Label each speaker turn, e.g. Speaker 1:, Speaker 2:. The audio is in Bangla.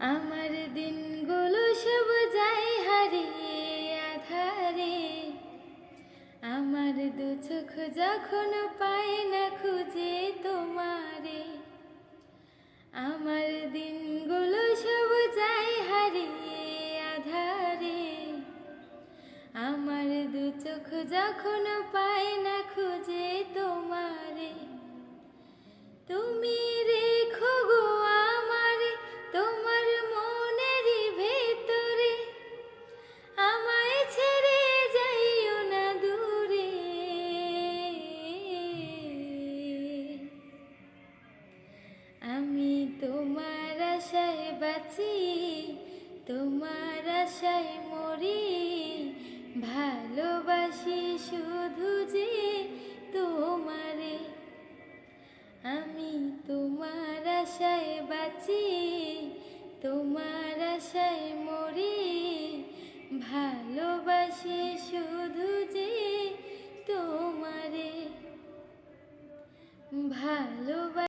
Speaker 1: আমার দিনগুলো সব যায় হারিয়ে আধারে, আমার দু চোখ যখন পায় না খুঁজে তোমারে। আমার দিনগুলো সব যায় হারিয়ে আধারে, আমার দু চোখ যখন পায় না খুঁজে তোমারে। তুমি রেখো গো আমারে তোমার মনের ভেতরে, আমায় ছেড়ে যাইও না দূরে। আমি তোমার আশায় বাঁচি, তোমার আশায় মরি, ভালোবাসি শুধু যে তোমারে। আমি তোমার আশায় বাঁচি, তোমার আশায় মরি, ভালোবাসি শুধু